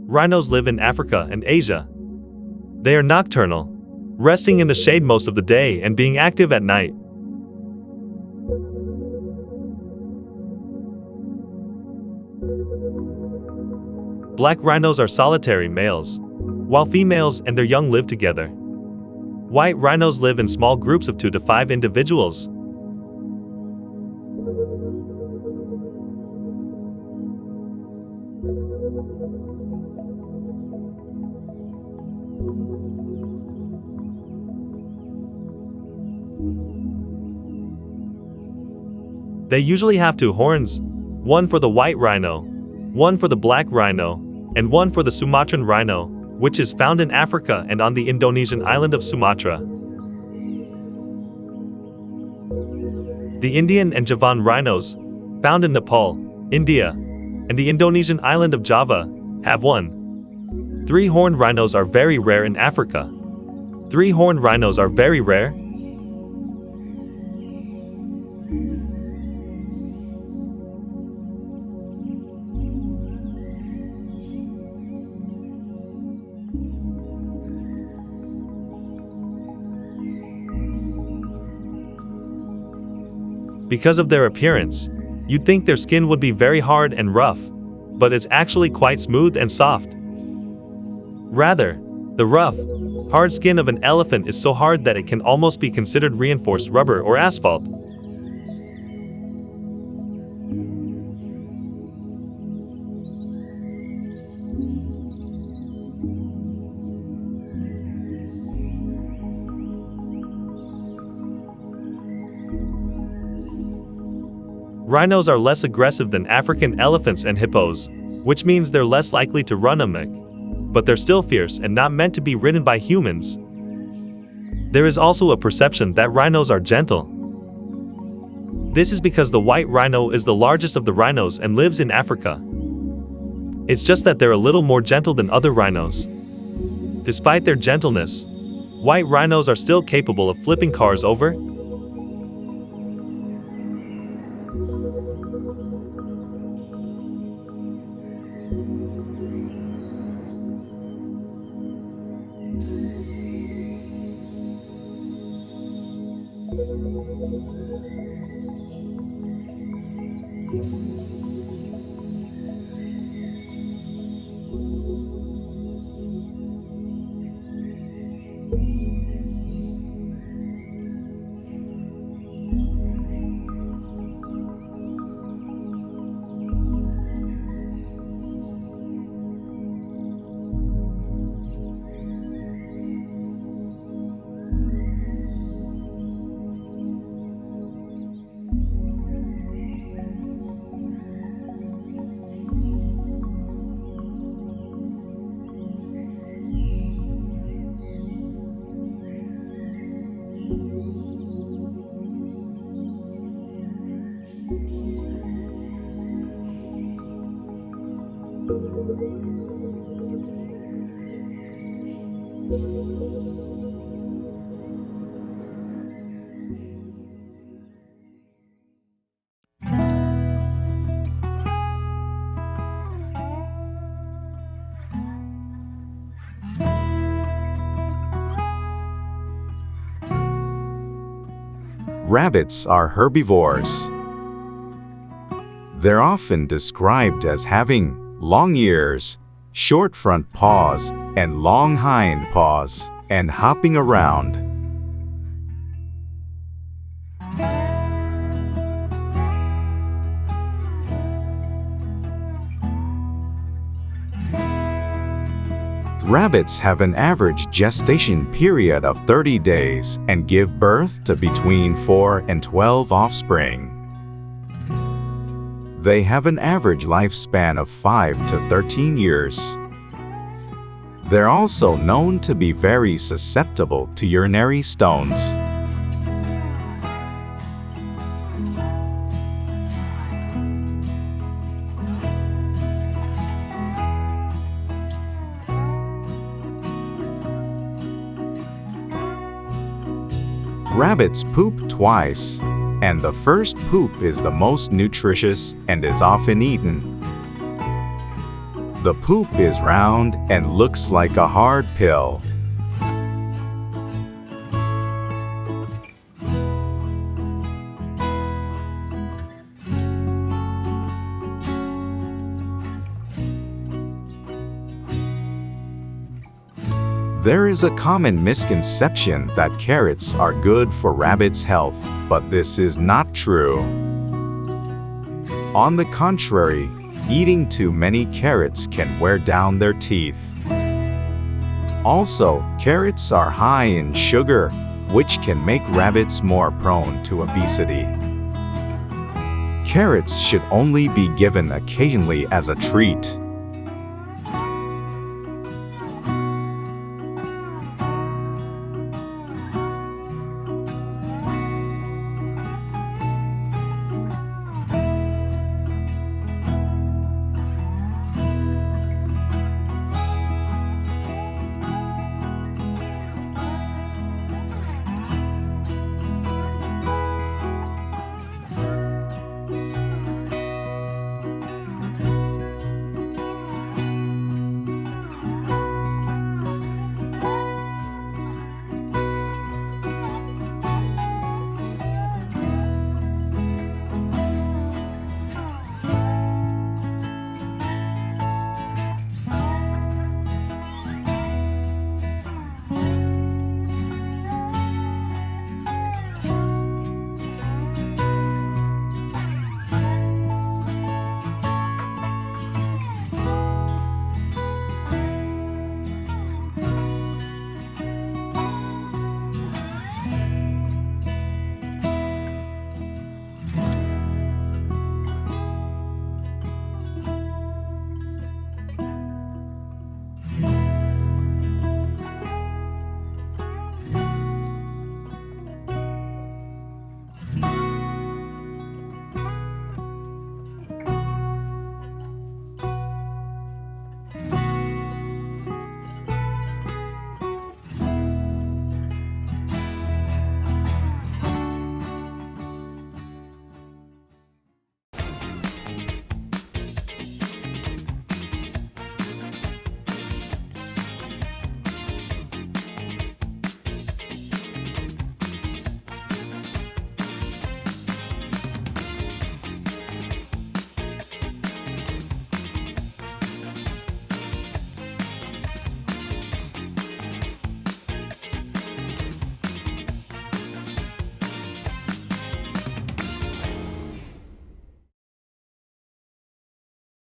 Rhinos live in Africa and Asia. They are nocturnal, resting in the shade most of the day and being active at night. Black rhinos are solitary males, while females and their young live together. White rhinos live in small groups of 2 to 5 individuals. They usually have 2 horns, one for the white rhino, one for the black rhino, and one for the Sumatran rhino, which is found in Africa and on the Indonesian island of Sumatra. The Indian and Javan rhinos, found in Nepal, India, and the Indonesian island of Java, have 1. 3-horned rhinos are very rare in Africa. 3-horned rhinos are very rare. Because of their appearance, you'd think their skin would be very hard and rough, but it's actually quite smooth and soft. Rather, the rough, hard skin of an elephant is so hard that it can almost be considered reinforced rubber or asphalt. Rhinos are less aggressive than African elephants and hippos, which means they're less likely to run amok. But they're still fierce and not meant to be ridden by humans. There is also a perception that rhinos are gentle. This is because the white rhino is the largest of the rhinos and lives in Africa. It's just that they're a little more gentle than other rhinos. Despite their gentleness, white rhinos are still capable of flipping cars over. Rabbits are herbivores. They're often described as having long ears, short front paws, and long hind paws, and hopping around. Rabbits have an average gestation period of 30 days and give birth to between 4 and 12 offspring. They have an average lifespan of 5 to 13 years. They're also known to be very susceptible to urinary stones. Rabbits poop twice, and the first poop is the most nutritious and is often eaten. The poop is round and looks like a hard pill. There is a common misconception that carrots are good for rabbits' health, but this is not true. On the contrary, eating too many carrots can wear down their teeth. Also, carrots are high in sugar, which can make rabbits more prone to obesity. Carrots should only be given occasionally as a treat.